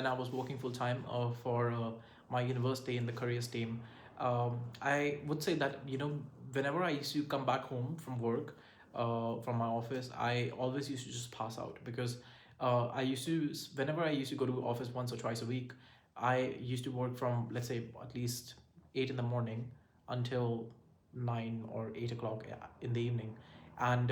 when I was working full time for my university in the careers team, I would say that whenever I used to come back home from work, from my office, I always used to just pass out because I used to whenever I used to go to office once or twice a week, I used to work from, let's say, at least 8 in the morning until 9 or 8 o'clock in the evening, and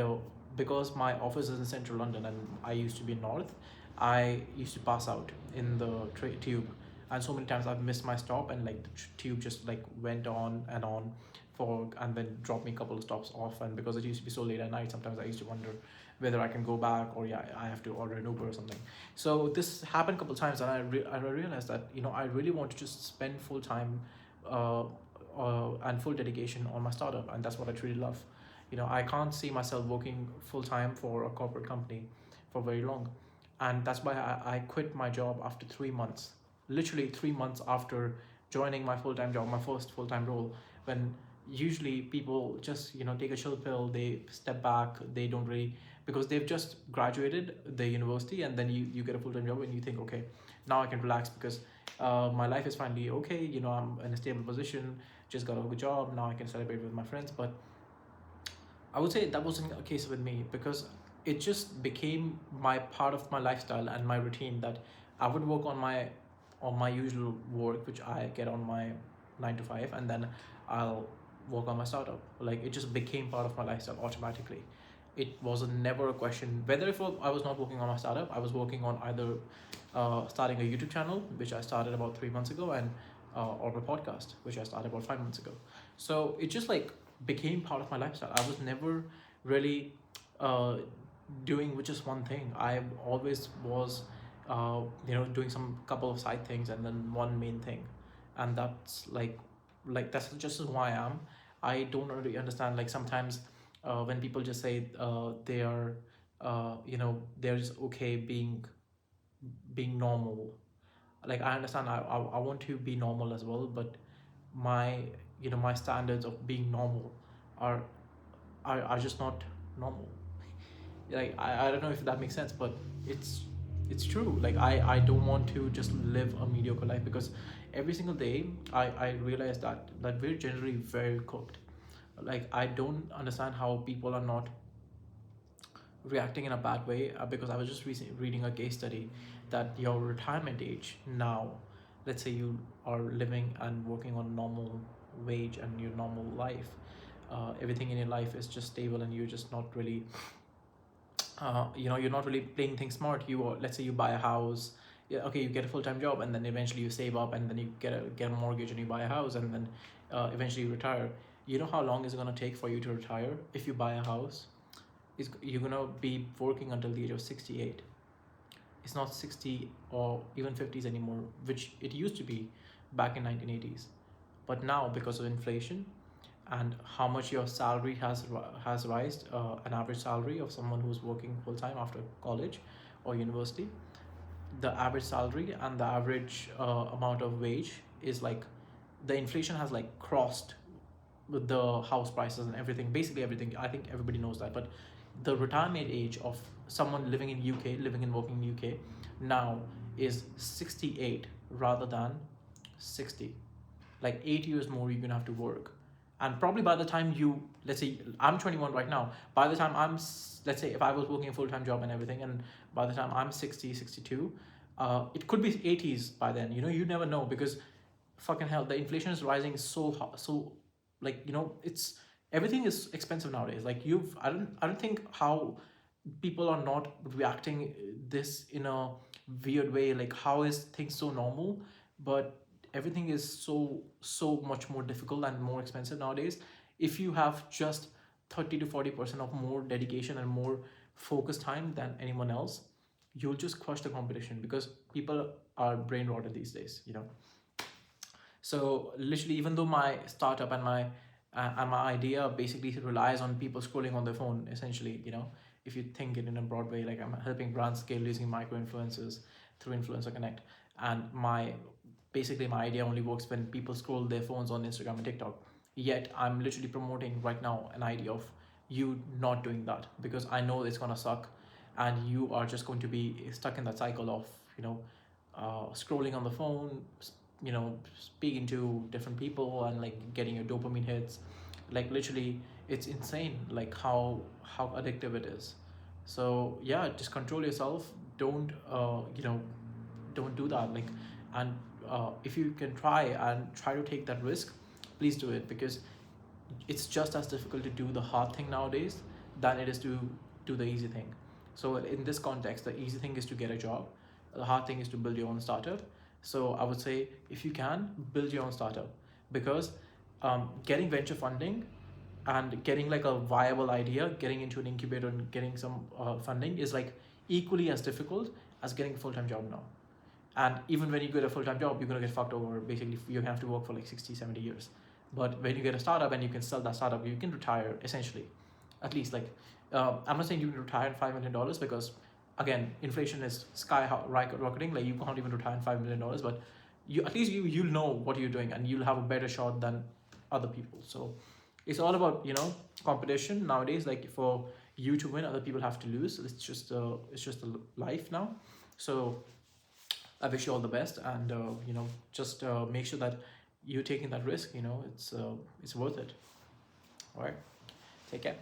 because my office is in central London and I used to be in north, I used to pass out in the tube, and so many times I've missed my stop, and like the tube just like went on and on for, and then dropped me a couple of stops off. And because it used to be so late at night, sometimes I used to wonder whether I can go back, or yeah, I have to order an Uber or something. So this happened a couple of times, and I realized that I really want to just spend full time uh, and full dedication on my startup, and that's what I truly love. I can't see myself working full time for a corporate company for very long, and that's why I quit my job after 3 months, literally 3 months after joining my full-time job, my first full-time role. When usually people just take a chill pill, they step back, they don't really, because they've just graduated the university, and then you get a full-time job and you think, okay, now I can relax because my life is finally okay, I'm in a stable position, just got a good job, now I can celebrate with my friends. But I would say that wasn't a case with me, because it just became my part of my lifestyle and my routine that I would work on my usual work, which I get on my 9 to 5, and then I'll work on my startup. Like, it just became part of my lifestyle automatically. It was never a question whether, if I was not working on my startup, I was working on either starting a YouTube channel, which I started about 3 months ago, and or my podcast, which I started about 5 months ago. So it just like became part of my lifestyle. I was never really uh, doing just one thing. I always was, doing some couple of side things and then one main thing, and that's like that's just who I am. I don't really understand. Like, sometimes when people just say they are, they're just okay being normal. Like, I understand, I want to be normal as well, but my my standards of being normal are are just not normal. Like, I don't know if that makes sense, but it's it's true. Like, I don't want to just live a mediocre life, because every single day I realize that we're generally very cooked. Like, I don't understand how people are not reacting in a bad way, because I was just recently reading a case study that your retirement age now, let's say you are living and working on normal wage and your normal life, everything in your life is just stable, and you're just not really, you're not really playing things smart. Let's say you buy a house, yeah, okay, you get a full-time job, and then eventually you save up, and then you get a mortgage, and you buy a house, and then eventually you retire. You know how long is it going to take for you to retire? If you buy a house, you're gonna be working until the age of 68. It's not 60 or even 50s anymore, which it used to be back in 1980s. But now, because of inflation and how much your salary has raised, an average salary of someone who's working full time after college or university, the average salary and the average amount of wage is like, the inflation has like crossed with the house prices and everything, basically everything. I think everybody knows that. But the retirement age of someone living in UK, living and working in UK now, is 68 rather than 60. Like, 8 years more you're gonna have to work. And probably by the time you, let's say I'm 21 right now, by the time let's say if I was working a full-time job and everything, and by the time I'm 60, 62, it could be 80s by then. You never know, because fucking hell, the inflation is rising so, like, it's, everything is expensive nowadays. Like, I don't think how people are not reacting this in a weird way. Like, how is things so normal, but everything is so much more difficult and more expensive nowadays. If you have just 30 to 40% of more dedication and more focused time than anyone else, you'll just crush the competition, because people are brain rotted these days. So literally, even though my startup and my idea basically relies on people scrolling on their phone, essentially, if you think it in a broad way, like, I'm helping brands scale using micro influencers through Influencer Connect, and my idea only works when people scroll their phones on Instagram and TikTok. Yet I'm literally promoting right now an idea of you not doing that, because I know it's gonna suck, and you are just going to be stuck in that cycle of, scrolling on the phone, speaking to different people and like getting your dopamine hits. Like literally, it's insane like how addictive it is. So yeah, just control yourself. Don't don't do that. Like, and if you can try to take that risk, please do it, because it's just as difficult to do the hard thing nowadays than it is to do the easy thing. So in this context, the easy thing is to get a job. The hard thing is to build your own startup. So I would say, if you can, build your own startup, because getting venture funding and getting like a viable idea, getting into an incubator and getting some funding is like equally as difficult as getting a full-time job now. And even when you get a full-time job, you're going to get fucked over. Basically, you're going to have to work for like 60, 70 years. But when you get a startup and you can sell that startup, you can retire essentially. At least like, I'm not saying you can retire in $5 million, because again, inflation is rocketing. Like, you can't even retire in $5 million, but you, at least you'll know what you're doing and you'll have a better shot than other people. So it's all about competition nowadays. Like, for you to win, other people have to lose. It's just a life now. So I wish you all the best, and just make sure that you're taking that risk. It's worth it. All right, take care.